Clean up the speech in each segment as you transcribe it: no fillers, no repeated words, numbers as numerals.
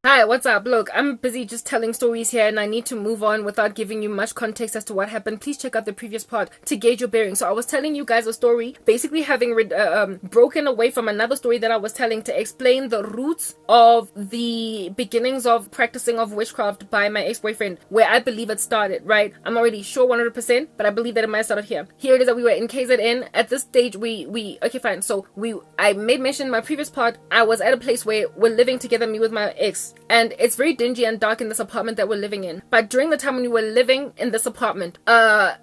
Hi, what's up? Look, I'm busy just telling stories here and I need to move on without giving you much context as to what happened. Please check out the previous part to gauge your bearing. So I was telling you guys a story, basically having broken away from another story that I was telling to explain the roots of the beginnings of practicing of witchcraft by my ex-boyfriend, where I believe it started, right? I'm not really sure 100%, but I believe that it might have started here. Here it is that we were in KZN. At this stage, okay, fine. So I made mention in my previous part, I was at a place where we're living together, me with my ex. And it's very dingy and dark in this apartment that we're living in. But during the time when we were living in this apartment, my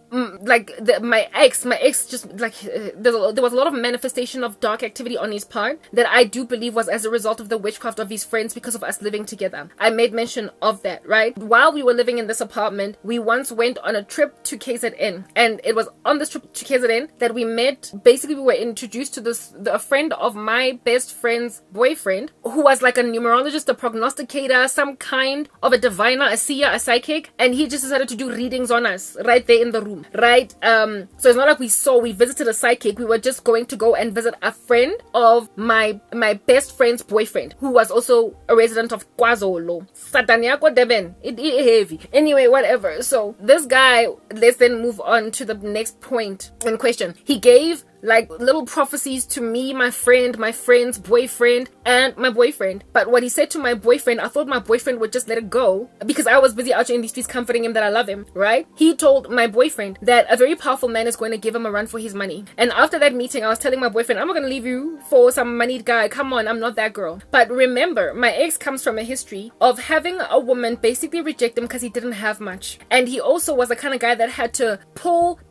ex just like there was a lot of manifestation of dark activity on his part that I do believe was as a result of the witchcraft of his friends because of us living together. I made mention of that, right? While we were living in this apartment, we once went on a trip to KZN, and it was on this trip to KZN that we met. Basically, we were introduced to a friend of my best friend's boyfriend, who was like a numerologist, a prognosticator, some kind of a diviner, a seer, a psychic, and he just decided to do readings on us right there in the room, right? So it's not like we visited a psychic. We were just going to go and visit a friend of my best friend's boyfriend, who was also a resident of KwaZulu. Sataniako Deben. It heavy. Anyway, whatever. So this guy, let's then move on to the next point in question. He gave like little prophecies to me, my friend's boyfriend, and my boyfriend. But what he said to my boyfriend, I thought my boyfriend would just let it go because I was busy out in the streets comforting him that I love him, right? He told my boyfriend that a very powerful man is going to give him a run for his money. And after that meeting, I was telling my boyfriend, I'm not going to leave you for some moneyed guy. Come on, I'm not that girl. But remember, my ex comes from a history of having a woman basically reject him because he didn't have much. And he also was the kind of guy that had to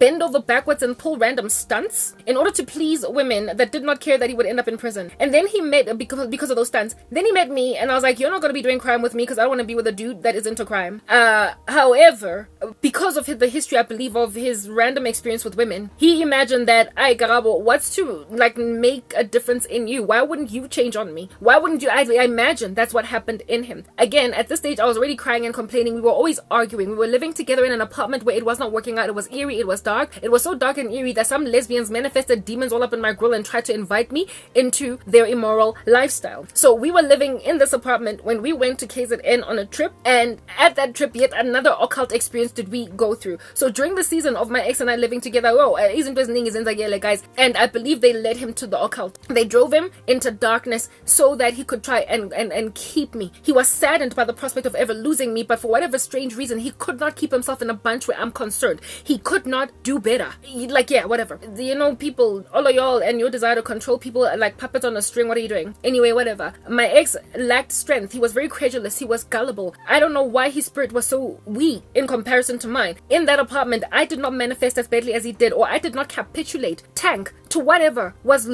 bend over backwards and pull random stunts in order to please women that did not care that he would end up in prison. And then he met, because of those stunts, then he met me, and I was like, you're not going to be doing crime with me because I don't want to be with a dude that is into crime. However, because of the history, I believe, of his random experience with women, he imagined that, ay, Garabo, what's to like make a difference in you? Why wouldn't you change on me? Why wouldn't you? I imagine that's what happened in him. Again, at this stage, I was already crying and complaining. We were always arguing. We were living together in an apartment where it was not working out. It was eerie. It was dark. It was so dark and eerie that some lesbians manifested demons all up in my grill and tried to invite me into their immoral lifestyle. So we were living in this apartment when we went to KZN on a trip, and at that trip, yet another occult experience did we go through. So during the season of my ex and I living together, guys, and I believe they led him to the occult. They drove him into darkness so that he could try and keep me. He was saddened by the prospect of ever losing me, but for whatever strange reason, he could not keep himself in a bunch where I'm concerned. He could not do better. Whatever. People, all of y'all, and your desire to control people are like puppets on a string. What are you doing? Anyway, whatever. My ex lacked strength. He was very credulous. He was gullible. I don't know why his spirit was so weak in comparison to mine. In that apartment, I did not manifest as badly as he did, or I did not capitulate, tank to whatever was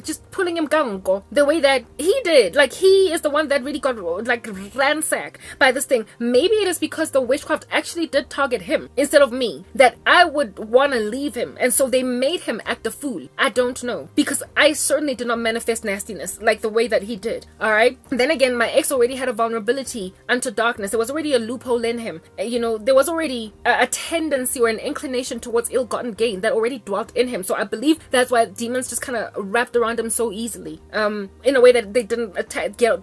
just pulling him gango the way that he did. Like, he is the one that really got like ransacked by this thing. Maybe it is because the witchcraft actually did target him instead of me, that I would want to leave him, and so they made him act a fool. I don't know, because I certainly did not manifest nastiness like the way that he did. All right. Then again, my ex already had a vulnerability unto darkness. There was already a loophole in him. There was already a tendency or an inclination towards ill-gotten gain that already dwelt in him. So I believe that's why demons just kind of wrapped around him so easily, in a way that they didn't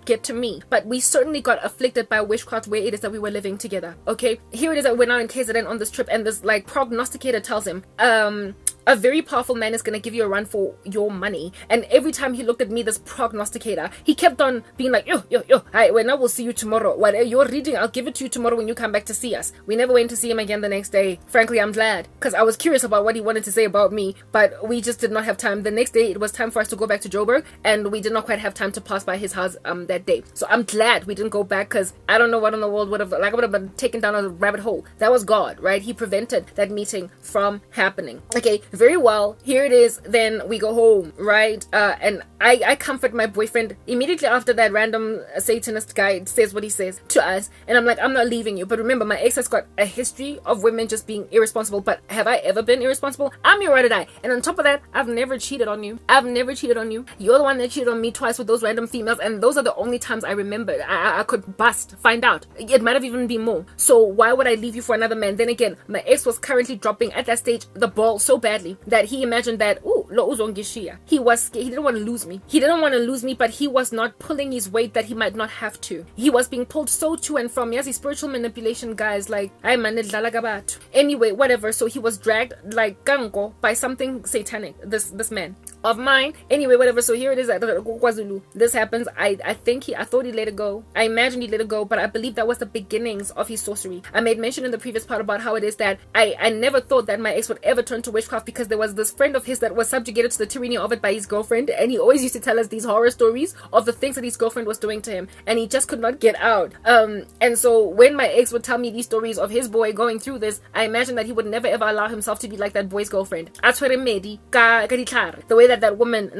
get to me. But we certainly got afflicted by witchcraft where it is that we were living together. Okay, here it is that we're now in KZN on this trip, and this like prognosticator tells him, a very powerful man is going to give you a run for your money. And every time he looked at me, this prognosticator, he kept on being like, yo, hi, well, now we'll see you tomorrow. Whatever you're reading, I'll give it to you tomorrow when you come back to see us. We never went to see him again the next day. Frankly, I'm glad, because I was curious about what he wanted to say about me, but we just did not have time. The next day, it was time for us to go back to Joburg, and we did not quite have time to pass by his house that day. So I'm glad we didn't go back, because I don't know what in the world would have, I would have been taken down a rabbit hole. That was God, right? He prevented that meeting from happening. Okay, very well. Here it is. Then we go home, right? And I comfort my boyfriend immediately after that random Satanist guy says what he says to us. And I'm like, I'm not leaving you. But remember, my ex has got a history of women just being irresponsible. But have I ever been irresponsible? I'm your ride or die. And on top of that, I've never cheated on you. You're the one that cheated on me twice with those random females. And those are the only times I remember. I could find out. It might have even been more. So why would I leave you for another man? Then again, my ex was currently dropping at that stage the ball so badly that he imagined that, ooh, lo uzongishiya. He didn't want to lose me. He didn't want to lose me, but he was not pulling his weight that he might not have to. He was being pulled so to and from. Yes, spiritual manipulation, guys. Like, I managed lalagabat. Anyway, whatever. So he was dragged like gango by something satanic. This man of mine. Anyway, whatever. So here it is at KwaZulu. This happens. I thought he let it go. I imagined he let it go, but I believe that was the beginnings of his sorcery. I made mention in the previous part about how it is that I never thought that my ex would ever turn to witchcraft, because there was this friend of his that was subjugated to the tyranny of it by his girlfriend, and he always used to tell us these horror stories of the things that his girlfriend was doing to him, and he just could not get out. And so when my ex would tell me these stories of his boy going through this, I imagined that he would never ever allow himself to be like that boy's girlfriend. The way that woman,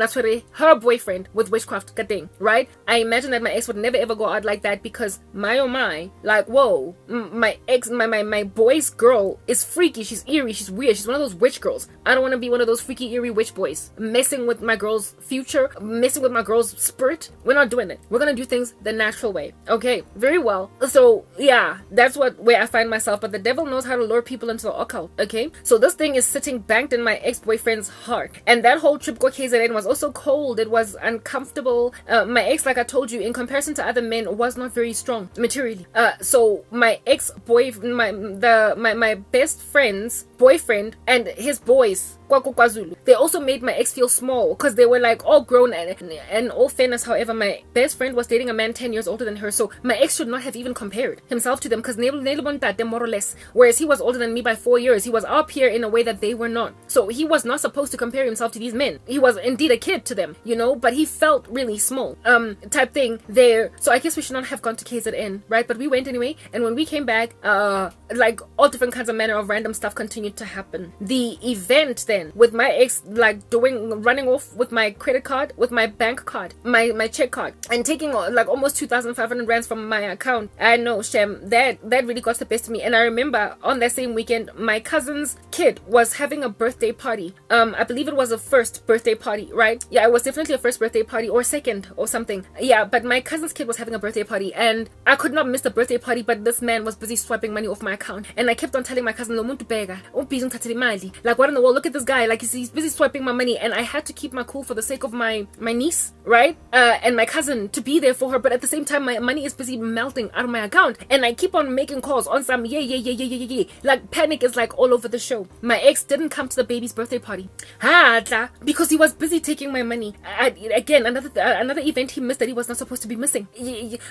her boyfriend with witchcraft thing, right? I imagine that my ex would never ever go out like that, because my oh my, like, whoa, my ex, my boy's girl is freaky, she's eerie, she's weird, she's one of those witch girls. I don't want to be one of those freaky eerie witch boys messing with my girl's future, messing with my girl's spirit. We're not doing it. We're gonna do things the natural way. Okay, very well. So yeah, that's where I find myself. But the devil knows how to lure people into the occult. Okay, so this thing is sitting banked in my ex-boyfriend's heart, and that whole trip go KZN was also cold. It was uncomfortable. My ex, like I told you, in comparison to other men, was not very strong materially. So my ex-boy, my best friend's boyfriend and his boys, they also made my ex feel small, because they were like all grown, and all fairness, however, my best friend was dating a man 10 years older than her, so my ex should not have even compared himself to them, because they more or less, whereas he was older than me by 4 years. He was our peer in a way that they were not, so he was not supposed to compare himself to these men. He was indeed a kid to them, you know, but he felt really small, type thing there. So I guess we should not have gone to KZN, right? But we went anyway, and when we came back, like all different kinds of manner of random stuff continued to happen. The event then with my ex, like running off with my credit card, with my bank card, my check card, and taking like almost 2,500 rands from my account. I know, Shem, that really got the best of me. And I remember on that same weekend, my cousin's kid was having a birthday party. I believe it was a first birthday party, right? Yeah, it was definitely a first birthday party, or second or something. Yeah, but my cousin's kid was having a birthday party, and I could not miss the birthday party, but this man was busy swiping money off my account, and I kept on telling my cousin, like, what in the world, look at this guy, like he's busy swiping my money. And I had to keep my cool for the sake of my niece, right? And my cousin, to be there for her, but at the same time my money is busy melting out of my account, and I keep on making calls on some like panic is like all over the show. My ex didn't come to the baby's birthday party because he was busy taking my money. Again, another event he missed that he was not supposed to be missing.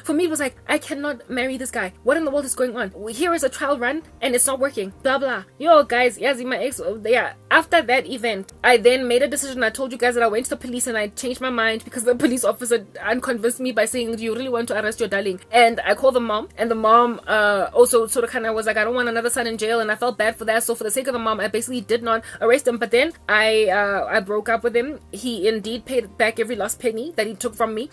For me, it was like, I cannot marry this guy. What in the world is going on? Here is a trial run and it's not working, blah blah. Yo guys, yes, my ex, yeah, after that event, I then made a decision. I told you guys that I went to the police and I changed my mind, because the police officer unconvinced me by saying, do you really want to arrest your darling? And I called the mom, and the mom also sort of kind of was like, I don't want another son in jail, and I felt bad for that. So for the sake of the mom, I basically did not arrest him. But then I broke up with him. He indeed paid back every last penny that he took from me.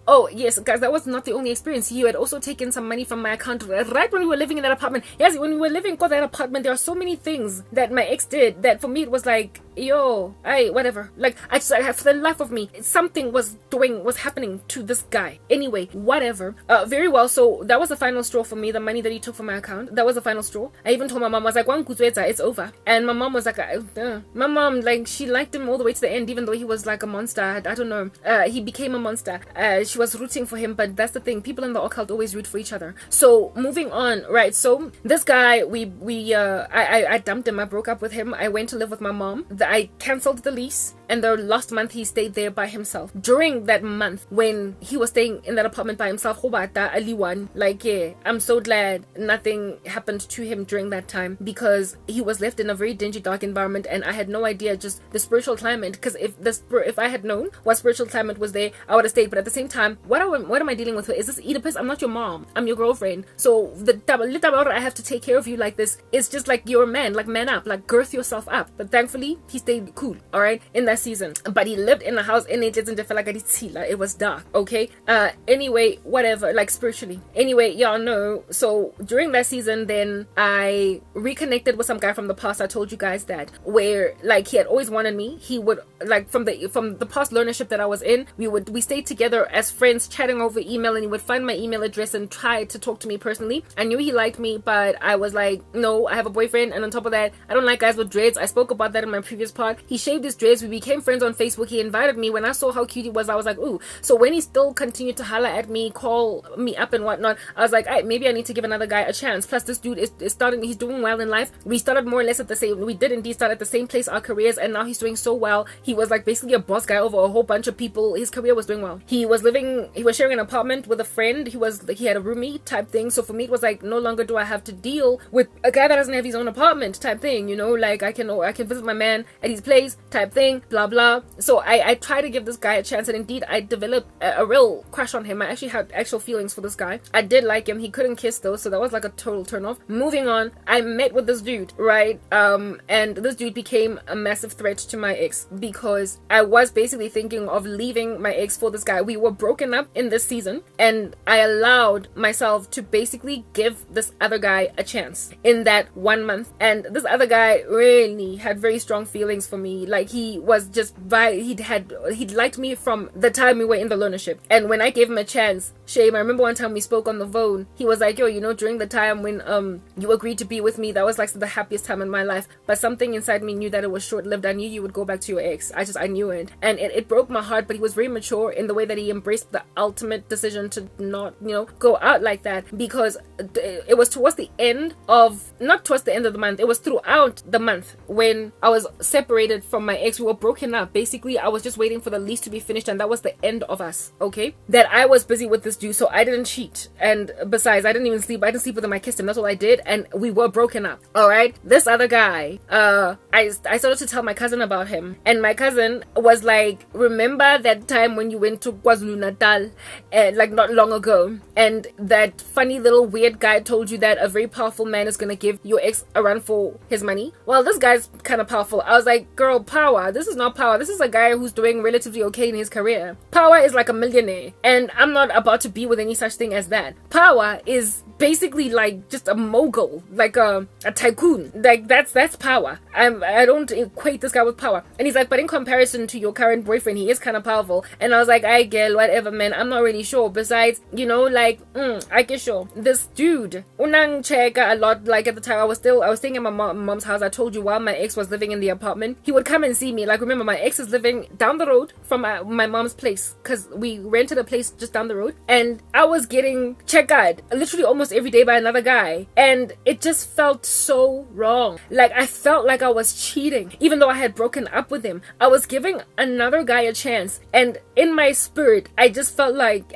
Oh yes, guys, that was not the only experience. He had also taken some money from my account right when we were living in that apartment. Yes, when we were living in that apartment, there are so many things that my ex did that for me it was like, yo, whatever. Like, I for the life of me, something was happening to this guy. Anyway, whatever. Very well. So that was the final straw for me. The money that he took from my account, that was the final straw. I even told my mom, I was like, it's over. And my mom was like, my mom, like, she liked him all the way to the end, even though he was like a monster. I don't know. He became a monster. She was rooting for him, but that's the thing. People in the occult always root for each other. So moving on, right? So this guy, I dumped him. I broke up with him. I went to live with my mom. I canceled the lease, and the last month he stayed there by himself. During that month when he was staying in that apartment by himself, like, yeah, I'm so glad nothing happened to him during that time, because he was left in a very dingy, dark environment, and I had no idea just the spiritual climate. Because if I had known what spiritual climate was there, I would have stayed. But at the same time, what am I dealing with? Is this Oedipus? I'm not your mom. I'm your girlfriend. So the little I have to take care of you like this is just like, you're a man, like, man up, like, girth yourself up. But thankfully, he stayed cool, all right, in that season. But he lived in a house, and it didn't feel like it was dark, okay? Anyway, whatever, like, spiritually. Anyway, y'all know. So during that season, then I reconnected with some guy from the past. I told you guys that, where, like, he had always wanted me. He would, like, from the past learnership that I was in, we stayed together together as friends, chatting over email, and he would find my email address and try to talk to me personally. I knew he liked me, but I was like, no, I have a boyfriend, and on top of that, I don't like guys with dreads. I spoke about that in my previous pod. He shaved his dreads. We became friends on Facebook. He invited me. When I saw how cute he was, I was like, ooh. So when he still continued to holler at me, call me up and whatnot, I was like, all right, maybe I need to give another guy a chance. Plus, this dude is starting, he's doing well in life. We started more or less at the same, we did indeed start at the same place, our careers, and now he's doing so well. He was like basically a boss guy over a whole bunch of people. His career was doing well. He was sharing an apartment with a friend. He had a roomie type thing. So for me, it was like, no longer do I have to deal with a guy that doesn't have his own apartment type thing, you know, like I can visit my man at his place type thing, blah blah. So I tried to give this guy a chance, and indeed I developed a real crush on him. I actually had actual feelings for this guy. I did like him. He couldn't kiss though, so that was like a total turn off. Moving on, I met with this dude, right? And this dude became a massive threat to my ex, because I was basically thinking of leaving my ex for this guy. We were broken up in this season, and I allowed myself to basically give this other guy a chance in that 1 month. And this other guy really had very strong feelings for me. Like, he was just he'd liked me from the time we were in the learnership. And when I gave him a chance, shame, I remember one time we spoke on the phone, he was like, yo, you know, during the time when you agreed to be with me, that was like the happiest time in my life, but something inside me knew that it was short-lived. I knew you would go back to your ex. I knew it. And it broke my heart, but he was very mature in the way that he embraced the ultimate decision to not, you know, go out like that, because it was towards the end of, not towards the end of the month, it was throughout the month when I was separated from my ex. We were broken up. Basically, I was just waiting for the lease to be finished, and that was the end of us, okay? That I was busy with this dude, so I didn't cheat. And besides, I didn't sleep with him. I kissed him. That's all I did, and we were broken up, all right? This other guy, I started to tell my cousin about him, and my cousin was like, remember that time when you went to KwaZulu-Natal, like not long ago, and that funny little weird guy told you that a very powerful man is gonna give your ex a run for his money? Well, this guy's kind of powerful. I was like, girl, power, this is not power. This is a guy who's doing relatively okay in his career. Power is like a millionaire, and I'm not about to be with any such thing as that. Power is basically like just a mogul, like a tycoon. Like that's power. I don't equate this guy with power. And he's like, but in comparison to your current boyfriend, he is kind of powerful. And I was like, I get whatever, man. I'm not really sure. Besides, you know, like I get sure. This dude, unang cheka a lot. Like at the time, I was staying at my mom's house. I told you, while my ex was living in the apartment, he would come and see me. Like, remember, my ex is living down the road from my mom's place, because we rented a place just down the road, and I was getting checked out literally almost every day by another guy, and it just felt so wrong. Like, I felt like I was cheating, even though I had broken up with him. I was giving another guy a chance, and in my spirit, I just felt like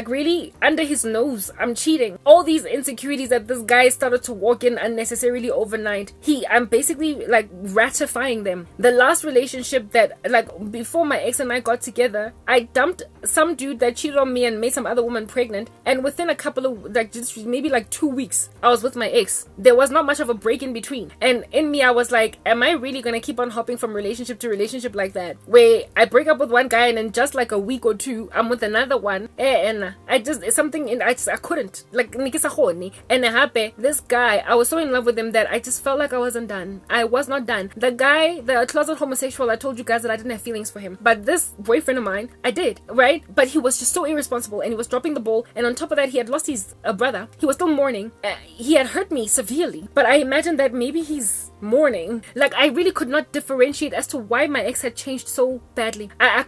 really under his nose, I'm cheating. All these insecurities that this guy started to walk in unnecessarily overnight, I'm basically like ratifying them. The last relationship that, like, before my ex and I got together, I dumped some dude that cheated on me and made some other woman pregnant, and within a couple of, like, just maybe like 2 weeks, I was with my ex. There was not much of a break in between, and in me I was like, am I really gonna keep on hopping from relationship to relationship like that, where I break up with one guy and in just like a week or two I'm with another one? And I couldn't, like, and this guy, I was so in love with him that I just felt like I wasn't done. I was not done. The guy, the closet homosexual, I told you guys that I didn't have feelings for him, but this boyfriend of mine, I did, right? But he was just so irresponsible, and he was dropping the ball, and on top of that, he had lost his brother. He was still mourning. He had hurt me severely, but I imagined that maybe he's mourning. Like, I really could not differentiate as to why my ex had changed so badly. I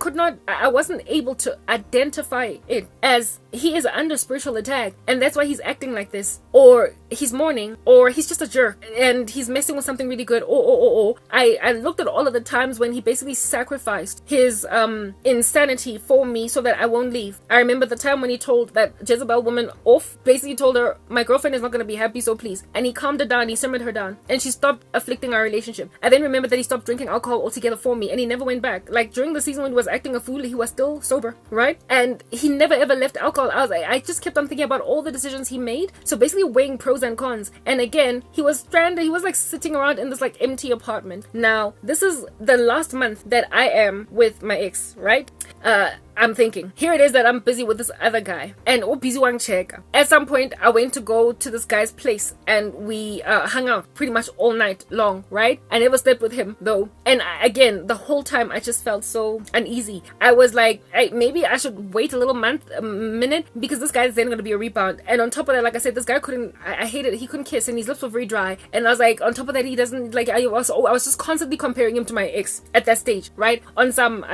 wasn't able to identify it as he is under spiritual attack, and that's why he's acting like this, or he's mourning, or he's just a jerk and he's messing with something really good, or I looked at all of the times when he basically sacrificed his insanity for me so that I won't leave. I remember the time when he told that Jezebel woman off, basically told her, my girlfriend is not going to be happy, so please. And he calmed her down, he simmered her down, and she stopped afflicting our relationship. I then remember that he stopped drinking alcohol altogether for me, and he never went back. Like, during the season when he was acting a fool, he was still sober, right? And he never ever left alcohol. well. I just kept on thinking about all the decisions he made. So basically weighing pros and cons. And again, he was stranded. He was like sitting around in this like empty apartment. Now, this is the last month that I am with my ex, right? I'm thinking, here it is that I'm busy with this other guy, and busy one check. At some point, I went to go to this guy's place, and we hung out pretty much all night long, right? I never slept with him though, and again, the whole time I just felt so uneasy. I was like, hey, maybe I should wait a minute, because this guy's then gonna be a rebound. And on top of that, like I said, this guy couldn't. I hated it. He couldn't kiss, and his lips were very dry. And I was like, on top of that, he doesn't like. I was just constantly comparing him to my ex at that stage, right? On some,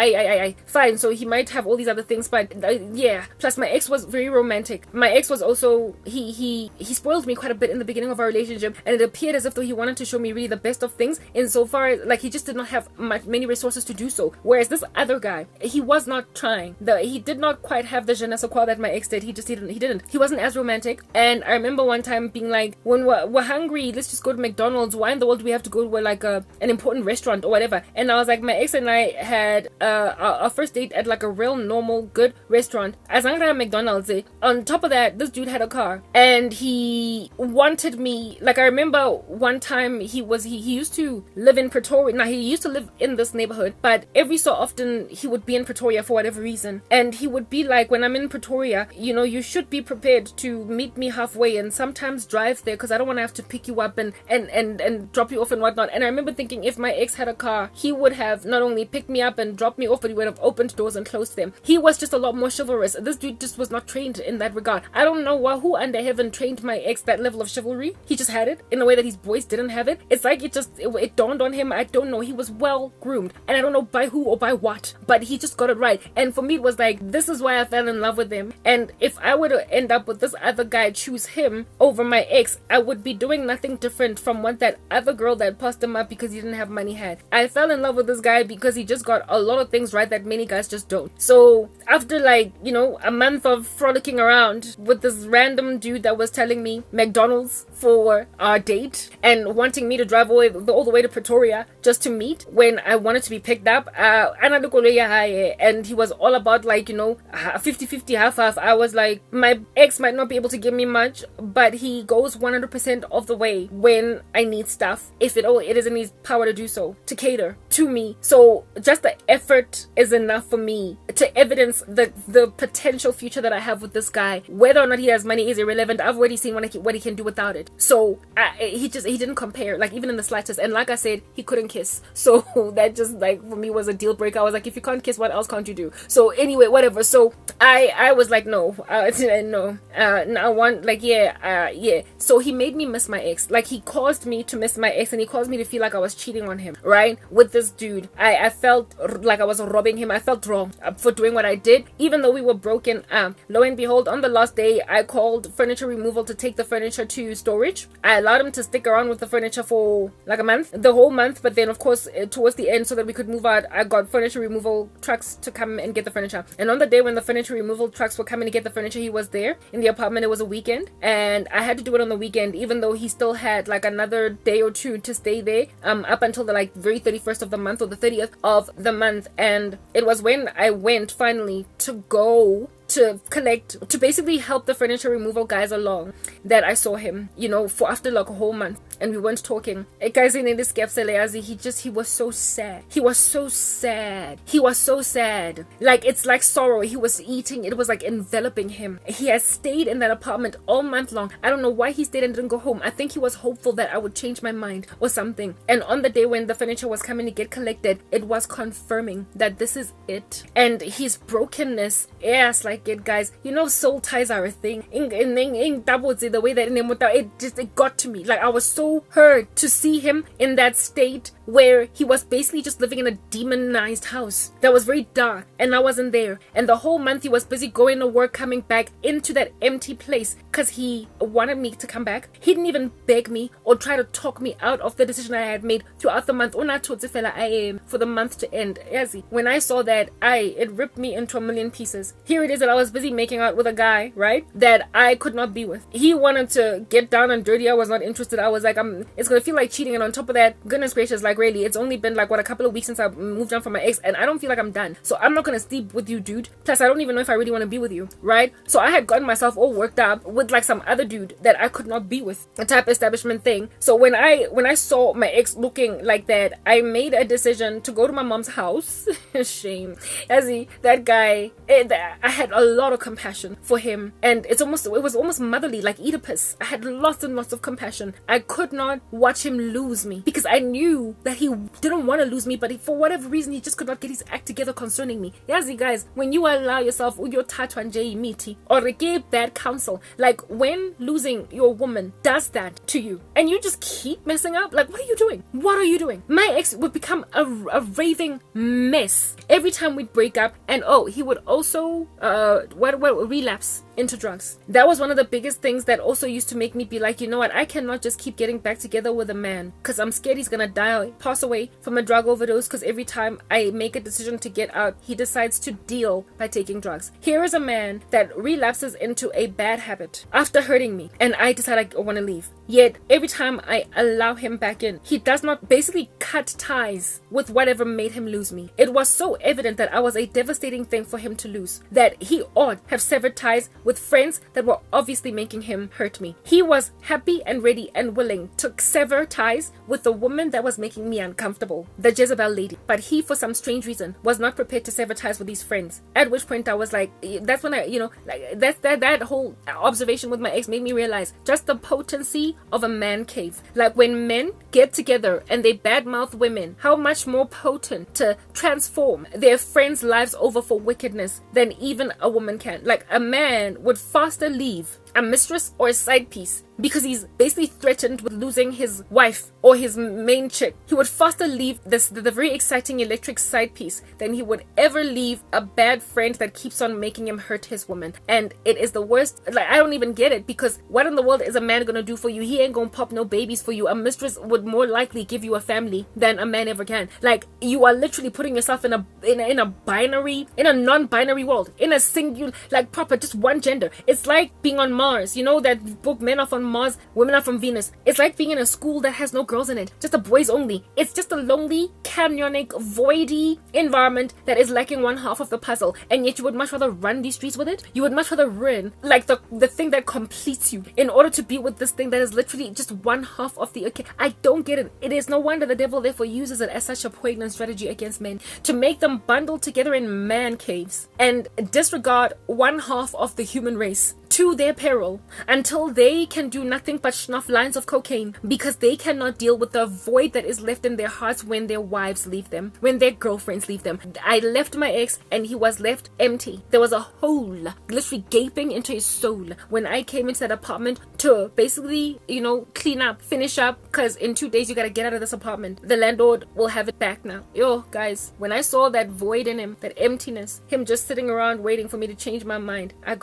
fine. So he might have all these other things, but yeah. Plus, my ex was very romantic. My ex was also he spoiled me quite a bit in the beginning of our relationship, and it appeared as if though he wanted to show me really the best of things. Insofar as like he just did not have many resources to do so. Whereas this other guy, he was not trying. He did not quite have the je ne sais quoi that my ex did. He didn't. He wasn't as romantic. And I remember one time being like, when we're hungry, let's just go to McDonald's. Why in the world do we have to go to like an important restaurant or whatever? And I was like, my ex and I had our first date at like a real normal good restaurant. As long as McDonald's. On top of that, this dude had a car, and he wanted me. Like I remember one time he used to live in Pretoria. Now he used to live in this neighborhood, but every so often he would be in Pretoria for whatever reason, and he would be like, when I'm in Pretoria, you know, you should be prepared to meet me halfway and sometimes drive there, because I don't want to have to pick you up and drop you off and whatnot. And I remember thinking, if my ex had a car, he would have not only picked me up and dropped me off, but he would have opened doors and closed them. He was just a lot more chivalrous. This dude just was not trained in that regard. I don't know who under heaven trained my ex that level of chivalry. He just had it in a way that his boys didn't have it. It's like it dawned on him. I don't know. He was well groomed, and I don't know by who or by what, but he just got it right. And for me, it was like, this is why I fell in love with him. And if I were to end up with this other guy, choose him over my ex, I would be doing nothing different from what that other girl that passed him up because he didn't have money had. I fell in love with this guy because he just got a lot of things right that many guys just don't. So after like, you know, a month of frolicking around with this random dude that was telling me McDonald's for our date and wanting me to drive all the way to Pretoria just to meet when I wanted to be picked up, and he was all about like, you know, 50-50, half-half. I was like, my ex might not be able to give me much, but he goes 100% of the way when I need stuff, if it is in his power to do so, to cater to me. So just the effort is enough for me to evidence the potential future that I have with this guy. Whether or not he has money is irrelevant. I've already seen what he can do without it. So he didn't compare, like even in the slightest. And like I said, he couldn't kiss. So that just like for me was a deal breaker. I was like, if you can't kiss, what else can't you do? So anyway, whatever. So I was like, no, no, I want like yeah. So he made me miss my ex. Like he caused me to miss my ex, and he caused me to feel like I was cheating on him, right? With this dude, I felt like I was robbing him. I felt wrong for doing what I did, even though we were broken. Lo and behold, on the last day, I called furniture removal to take the furniture to storage. I allowed him to stick around with the furniture for like a month, the whole month. But then, of course, towards the end, so that we could move out, I got furniture removal trucks to come and get the furniture. And on the day when the furniture removal trucks were coming to get the furniture, he was there in the apartment. It was a weekend, and I had to do it on the weekend, even though he still had like another day or two to stay there, up until the like very 31st of the month or the 30th of the month. And it was when I went finally to go to collect, to basically help the furniture removal guys along, that I saw him, you know, for after like a whole month, and we weren't talking. Guys, in this he was so sad. He was so sad. He was so sad. Like, it's like sorrow. He was eating. It was like enveloping him. He has stayed in that apartment all month long. I don't know why he stayed and didn't go home. I think he was hopeful that I would change my mind or something. And on the day when the furniture was coming to get collected, it was confirming that this is it. And his brokenness, yes, like it, guys, you know, soul ties are a thing. In double the way that it got to me. Like, I was so hurt to see him in that state where he was basically just living in a demonized house that was very dark, and I wasn't there. And the whole month he was busy going to work, coming back into that empty place because he wanted me to come back. He didn't even beg me or try to talk me out of the decision I had made throughout the month. For the month to end. When I saw that, it ripped me into a million pieces. Here it is that I was busy making out with a guy, right, that I could not be with. He wanted to get down and dirty. I was not interested. I was like, it's gonna feel like cheating. And on top of that, goodness gracious, like, like, really, it's only been like what, a couple of weeks since I moved on from my ex, and I don't feel like I'm done. So I'm not gonna sleep with you, dude. Plus, I don't even know if I really want to be with you, right? So I had gotten myself all worked up with like some other dude that I could not be with, a type of establishment thing. So when I saw my ex looking like that, I made a decision to go to my mom's house. Shame. As that guy, I had a lot of compassion for him, and it was almost motherly, like Oedipus. I had lots and lots of compassion. I could not watch him lose me because I knew that he didn't want to lose me, but for whatever reason he just could not get his act together concerning me. Yazi guys, when you allow yourself or get bad counsel, like when losing your woman does that to you and you just keep messing up, like what are you doing? What are you doing? My ex would become a raving mess every time we'd break up, and he would also relapse into drugs. That was one of the biggest things that also used to make me be like, you know what, I cannot just keep getting back together with a man because I'm scared he's gonna pass away from a drug overdose, because every time I make a decision to get out, he decides to deal by taking drugs. Here is a man that relapses into a bad habit after hurting me, and I decide I want to leave. Yet every time I allow him back in, he does not basically cut ties with whatever made him lose me. It was so evident that I was a devastating thing for him to lose that he ought have severed ties with friends that were obviously making him hurt me. He was happy and ready and willing to sever ties with the woman that was making me uncomfortable, the Jezebel lady. But he, for some strange reason, was not prepared to sever ties with these friends. At which point I was like, that's when that whole observation with my ex made me realize just the potency of a man cave. Like when men get together and they badmouth women, how much more potent to transform their friends' lives over for wickedness than even a woman can. Like a man would faster leave a mistress or a side piece because he's basically threatened with losing his wife or his main chick. He would faster leave the very exciting electric side piece than he would ever leave a bad friend that keeps on making him hurt his woman. And it is the worst. Like, I don't even get it, because what in the world is a man gonna do for you? He ain't gonna pop no babies for you. A mistress would more likely give you a family than a man ever can. Like, you are literally putting yourself in a non-binary world, in a singular, like proper, just one gender. It's like being on Mars. You know that book, Men Are From Mars, Women Are From Venus. It's like being in a school that has no girls in it, just the boys only. It's just a lonely, canyonic, voidy environment that is lacking one half of the puzzle, and yet you would much rather run these streets with it. You would much rather ruin like the thing that completes you in order to be with this thing that is literally just one half of the okay. I don't get it. It is no wonder the devil therefore uses it as such a poignant strategy against men, to make them bundle together in man caves and disregard one half of the human race to their peril until they can do nothing but snuff lines of cocaine, because they cannot deal with the void that is left in their hearts when their wives leave them, when their girlfriends leave them. I left my ex and he was left empty. There was a hole literally gaping into his soul when I came into that apartment to basically, clean up, finish up, because in 2 days you gotta get out of this apartment. The landlord will have it back now. Yo guys, when I saw that void in him, that emptiness, him just sitting around waiting for me to change my mind, I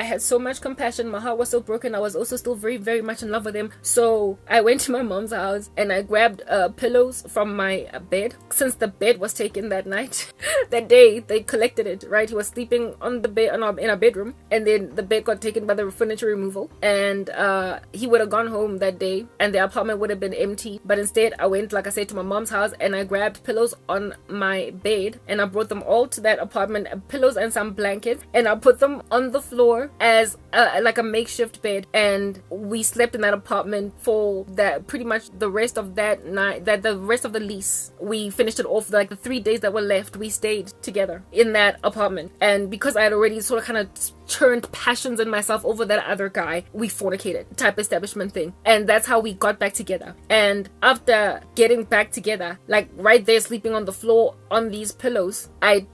had so much compassion. My heart was so broken. I was also still very, very much in love with him. So I went to my mom's house and I grabbed pillows from my bed, since the bed was taken that night. That day they collected it, right? He was sleeping on the bed in our bedroom, and then the bed got taken by the furniture removal, and he would have gone home that day and the apartment would have been empty. But instead I went, like I said, to my mom's house and I grabbed pillows on my bed and I brought them all to that apartment, pillows and some blankets, and I put them on the floor as like a makeshift bed, and we slept in that apartment for that pretty much the rest of that night, the rest of the lease. We finished it off, like the 3 days that were left, we stayed together in that apartment. And because I had already sort of kind of churned passions in myself over that other guy, we fornicated, type establishment thing, and that's how we got back together. And after getting back together, like right there sleeping on the floor on these pillows, I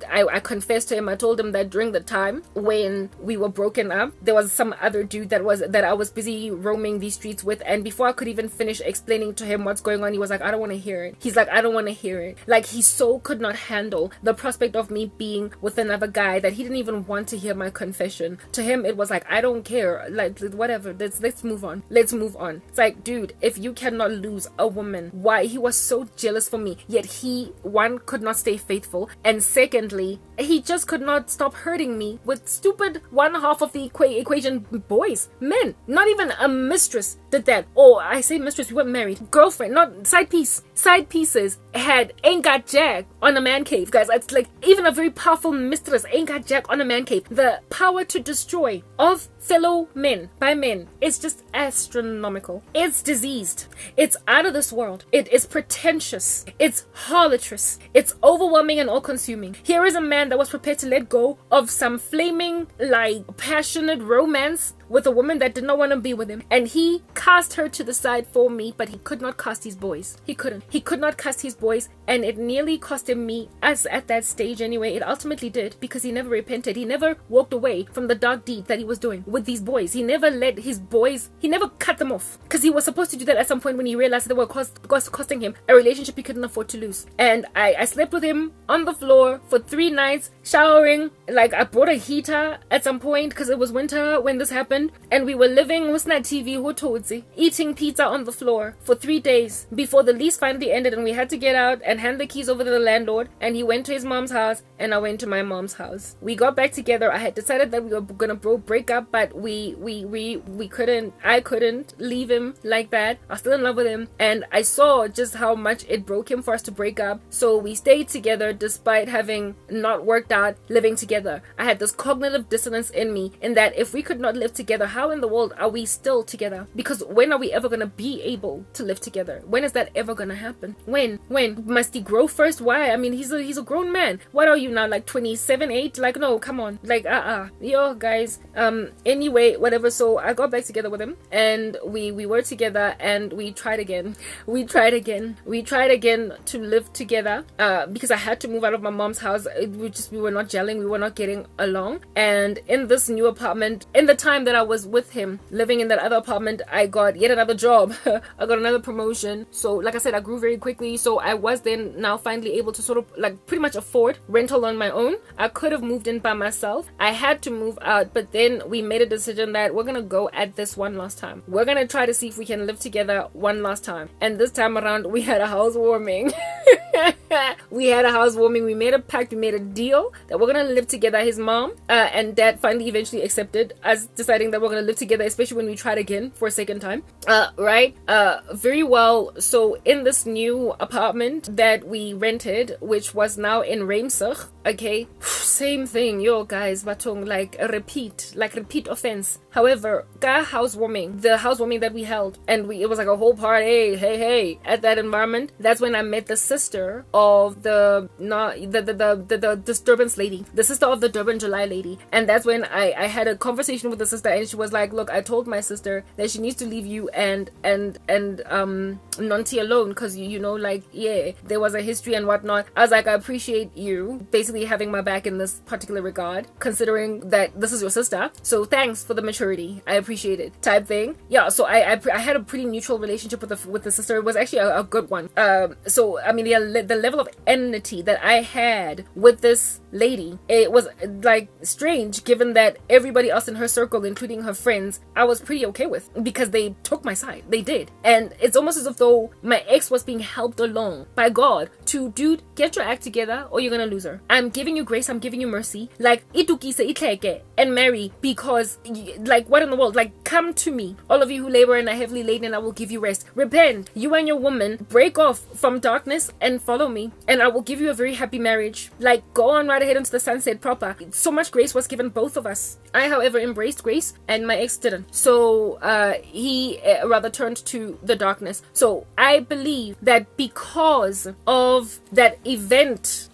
confessed to him. I told him that during the time when we were broken up, there was some other dude that I was busy roaming these streets with, and before I could even finish explaining to him what's going on, he was like, I don't want to hear it. He's like, I don't want to hear it. Like, he so could not handle the prospect of me being with another guy that he didn't even want to hear my confession. To him it was like, I don't care, like whatever, let's move on. It's like, dude, if you cannot lose a woman, why? He was so jealous for me, yet he, one, could not stay faithful, and secondly, he just could not stop hurting me with stupid one half of the equation boys, men. Not even a mistress did that. Oh, I say mistress, we weren't married. Girlfriend, not side piece. Side pieces ain't got jack on a man cave, guys. It's like even a very powerful mistress ain't got jack on a man cave. The power to destroy of fellow men by men is just astronomical. It's diseased. It's out of this world. It is pretentious. It's harlotrous. It's overwhelming and all-consuming. Here is a man that was prepared to let go of some flaming, like, passionate romance with a woman that did not want to be with him, and he cast her to the side for me, but he could not cast his boys. He couldn't. He could not cast his boys, and it nearly cost him me, as at that stage anyway. It ultimately did, because he never repented. He never walked away from the dark deed that he was doing with these boys. He never let his boys, he never cut them off, because he was supposed to do that at some point when he realized that they were costing him a relationship he couldn't afford to lose. And I slept with him on the floor for 3 nights, showering. Like, I brought a heater at some point because it was winter when this happened. And we were living with that TV, eating pizza on the floor for 3 days before the lease finally ended, and we had to get out and hand the keys over to the landlord. And he went to his mom's house, and I went to my mom's house. We got back together. I had decided that we were gonna break up, but we couldn't. I couldn't leave him like that. I was still in love with him, and I saw just how much it broke him for us to break up. So we stayed together despite having not worked out living together. I had this cognitive dissonance in me, in that if we could not live together, how in the world are we still together? Because when are we ever gonna be able to live together? When is that ever gonna happen? When must he grow first? Why? I mean, he's a grown man. What are you now, like 27, 8? Like, no, come on. Like, yo, guys. Anyway, whatever. So I got back together with him, and we were together, and we tried again. We tried again to live together, because I had to move out of my mom's house. We were not gelling. We were not getting along. And in this new apartment, in the time that I was with him living in that other apartment, I got yet another job. I got another promotion. So like I said, I grew very quickly. So I was then now finally able to sort of like pretty much afford rental on my own. I could have moved in by myself. I had to move out, but then we made a decision that we're gonna go at this one last time. We're gonna try to see if we can live together one last time. And this time around, we had a housewarming. We had a housewarming. We made a pact. We made a deal that we're gonna live together. His mom and dad finally eventually accepted us deciding that we're gonna live together, especially when we tried again for a second time. Right? Very well. So in this new apartment that we rented, which was now in Reimsig, okay, same thing, yo guys, batong, like a repeat offense. However, the housewarming that we held, and it was like a whole party, hey, at that environment. That's when I met the sister of the disturbance lady, the sister of the Durban July lady. And that's when I had a conversation with the sister, and she was like, look, I told my sister that she needs to leave you and Nonti alone, because you know, like, yeah, there was a history and whatnot. I was like, I appreciate you basically having my back in this particular regard, considering that this is your sister, so thanks for the maturity, I appreciate it, type thing. Yeah, so I had a pretty neutral relationship with the sister. It was actually a good one. So I mean, the level of enmity that I had with this lady, it was like strange, given that everybody else in her circle, including her friends, I was pretty okay with, because they took my side. They did. And it's almost as if though my ex was being helped along by God to, dude, get your act together or you're gonna lose her. I'm giving you grace, I'm giving you mercy. Like, itukise itleke and marry, because like, what in the world? Like, come to me, all of you who labor and are heavily laden, and I will give you rest. Repent, you and your woman, break off from darkness and follow me, and I will give you a very happy marriage. Like, go on right ahead into the sunset proper. So much grace was given both of us. I, however, embraced grace, and my ex didn't. So he rather turned to the darkness. So I believe that because of that event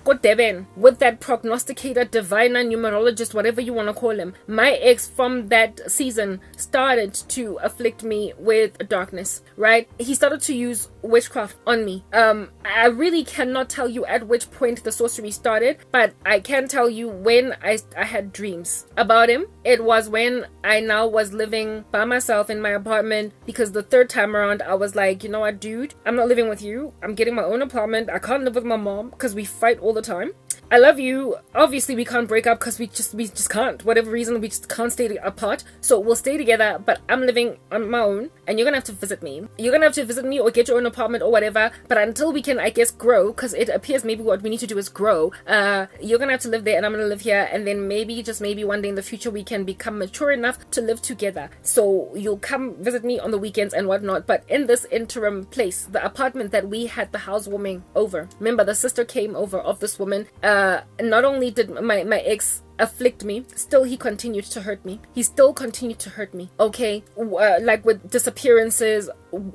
with that prognosticator, diviner, numerologist, whatever you want to call him, my ex from that season started to afflict me with darkness, right? He started to use witchcraft on me. I really cannot tell you at which point the sorcery started, but I can tell you when I had dreams about him. It was when I now was living by myself in my apartment, because the third time around I was like, you know what, dude, I'm not living with you. I'm getting my own apartment. I can't live with my mom because we fight all the time. I love you. Obviously, we can't break up because we just can't. Whatever reason, we just can't stay apart. So we'll stay together, but I'm living on my own, and you're gonna have to visit me. You're gonna have to visit me or get your own apartment or whatever. But until we can, I guess, grow, because it appears maybe what we need to do is grow. You're gonna have to live there, and I'm gonna live here, and then maybe, just maybe, one day in the future, we can become mature enough to live together. So you'll come visit me on the weekends and whatnot. But in this interim place, the apartment that we had the housewarming over, remember, the sister came over of this woman. Not only did my ex afflict me, still he continued to hurt me. He still continued to hurt me. Okay, like with disappearances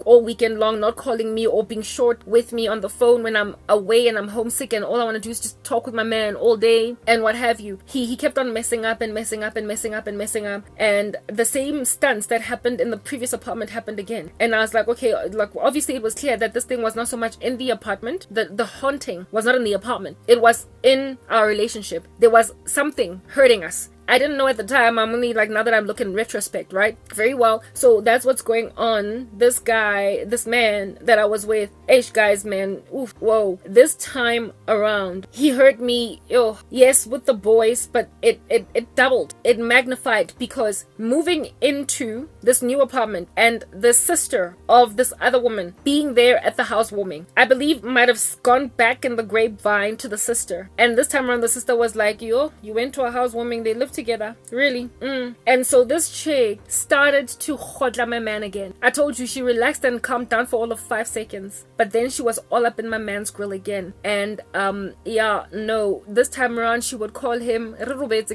all weekend long, not calling me or being short with me on the phone when I'm away and I'm homesick, and all I want to do is just talk with my man all day and what have you. He kept on messing up and messing up and messing up and messing up, and the same stunts that happened in the previous apartment happened again. And I was like, okay, like obviously it was clear that this thing was not so much in the apartment. The haunting was not in the apartment. It was in our relationship. There was something hurting us. I didn't know at the time. I'm only like, now that I'm looking in retrospect, right? Very well. So that's what's going on. This guy, this man that I was with, guys, man, oof, whoa. This time around, he hurt me, yes, with the boys, but it doubled. It magnified, because moving into this new apartment and the sister of this other woman being there at the housewarming, I believe might have gone back in the grapevine to the sister. And this time around, the sister was like, you went to a housewarming, they lived together, really? And so this chick started to hodla my man again. I told you, she relaxed and calmed down for all of 5 seconds, but then she was all up in my man's grill again. And this time around, she would call him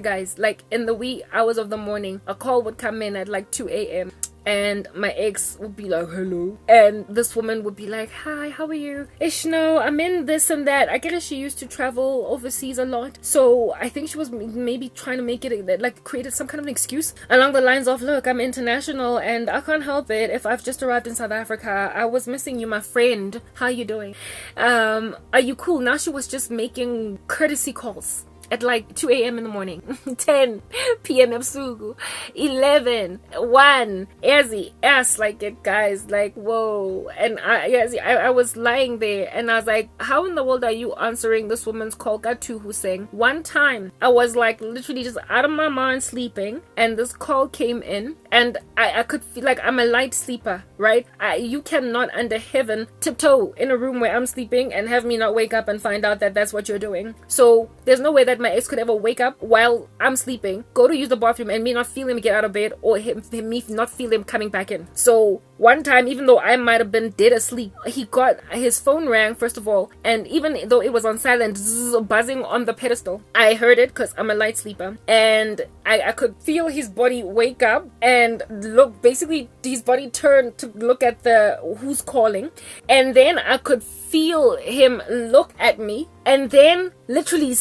guys, like in the wee hours of the morning. A call would come in at like 2 a.m. and my ex would be like, hello, and this woman would be like, hi, how are you? No, I'm in this and that. I guess she used to travel overseas a lot, so I think she was maybe trying to make it like created some kind of an excuse along the lines of, look, I'm international and I can't help it if I've just arrived in South Africa. I was missing you, my friend. How you doing? Are you cool? Now she was just making courtesy calls at like 2 a.m. in the morning, 10 p.m. ebusuku, 11, 1, yes, like it, guys, like, whoa. And I was lying there and I was like, how in the world are you answering this woman's call? Gatu Hussein. One time I was like literally just out of my mind sleeping, and this call came in, and I could feel like I'm a light sleeper, right? You cannot under heaven tiptoe in a room where I'm sleeping and have me not wake up and find out that that's what you're doing. So there's no way that my ex could ever wake up while I'm sleeping, go to use the bathroom, and me not feel him get out of bed, or me not feel him coming back in. So one time, even though I might have been dead asleep, he got his phone rang first of all, and even though it was on silent, buzzing on the pedestal, I heard it because I'm a light sleeper, and I could feel his body wake up and look, basically his body turned to look at the who's calling, and then I could feel him look at me and then literally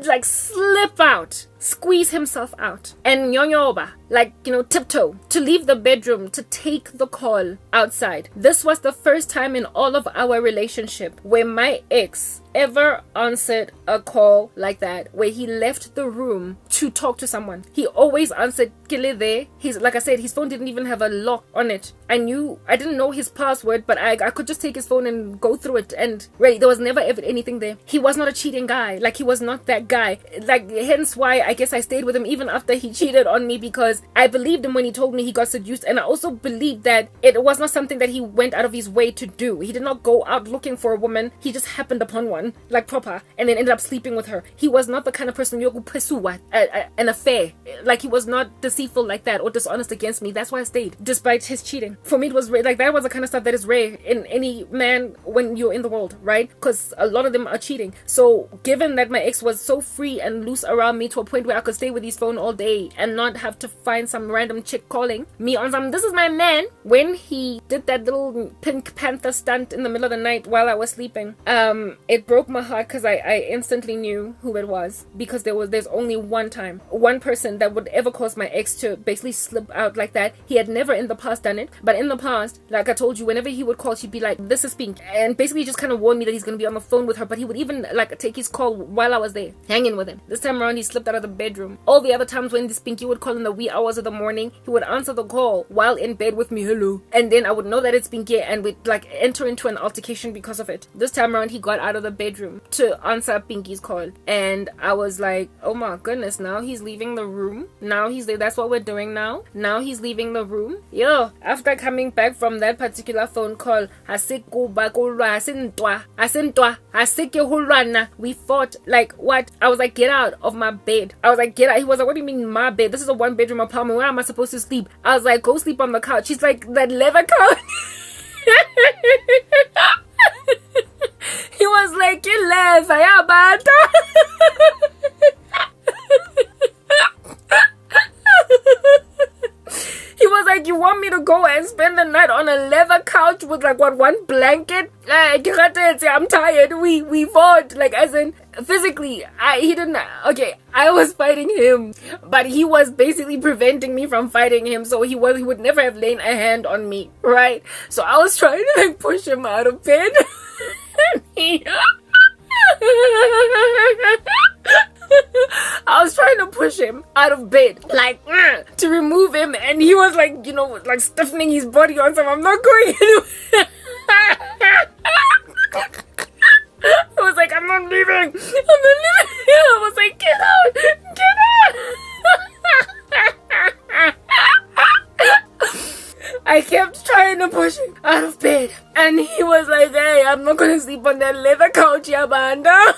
like slip out, squeeze himself out, and nyonyoba, like, tiptoe to leave the bedroom to take the call outside. This was the first time in all of our relationship where my ex ever answered a call like that, where he left the room to talk to someone. He always answered kile there. Like I said, his phone didn't even have a lock on it. I didn't know his password, but I could just take his phone and go through it, and right, there was never ever anything there. He was not a cheating guy. Like, he was not that guy. Like, hence why I guess I stayed with him even after he cheated on me, because I believed him when he told me he got seduced, and I also believed that it was not something that he went out of his way to do. He did not go out looking for a woman. He just happened upon one, like proper, and then ended up sleeping with her. He was not the kind of person you pursue an affair. Like, he was not deceitful like that or dishonest against me. That's why I stayed, despite his cheating. For me, it was rare. Like, that was the kind of stuff that is rare in any man when you're in the world, right? Because a lot of them are cheating. So given that my ex was so free and loose around me to a point where I could stay with his phone all day and not have to find some random chick calling me on some, this is my man, when he did that little Pink Panther stunt in the middle of the night while I was sleeping, it broke my heart, because I instantly knew who it was, because there's only one person that would ever cause my ex to basically slip out like that. He had never in the past done it, but in the past, like I told you, whenever he would call, she'd be like, this is Pink, and basically just kind of warn me that he's going to be on the phone with her. But he would even like take his call while I was there hanging with him. This time around, he slipped out of the bedroom. All the other times when this Pinky would call in the wee hours of the morning, he would answer the call while in bed with me, hello, and then I would know that it's Pinky, and we'd like enter into an altercation because of it. This time around, he got out of the bedroom to answer Pinky's call. And I was like, oh my goodness, now he's leaving the room. That's what we're doing now. Now he's leaving the room. Yo, after coming back from that particular phone call, we fought. Like, what? I was like, get out of my bed. I was like, get out. He was like, what do you mean my bed? This is a 1-bedroom apartment. Where am I supposed to sleep? I was like, go sleep on the couch. He's like, that leather couch. He was like, you leather, yeah, but he was like, you want me to go and spend the night on a leather couch with like one blanket? I'm tired. We fought, like, as in physically. I was fighting him, but he was basically preventing me from fighting him, so he would never have laid a hand on me, right? So I was trying to like push him out of bed. I was trying to push him out of bed, like, to remove him, and he was like, like stiffening his body on something. I'm not going anywhere. I was like, I'm not leaving. I was like, get out. I kept trying to push him out of bed, and he was like, hey, I'm not going to sleep on that leather couch, Yabanda.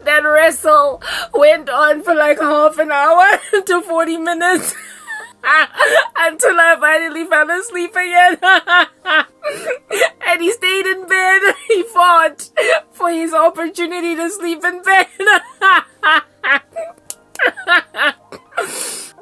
That wrestle went on for like half an hour to 40 minutes until I finally fell asleep again. And he stayed in bed. He fought for his opportunity to sleep in bed.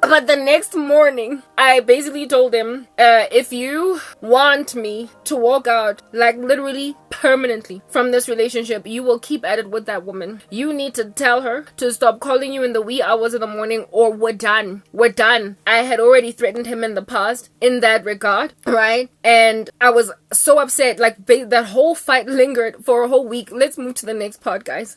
But the next morning, I basically told him, if you want me to walk out, like literally permanently from this relationship, you will keep at it with that woman. You need to tell her to stop calling you in the wee hours of the morning, or we're done. We're done. I had already threatened him in the past in that regard, right? And I was so upset. Like, that whole fight lingered for a whole week. Let's move to the next part, guys.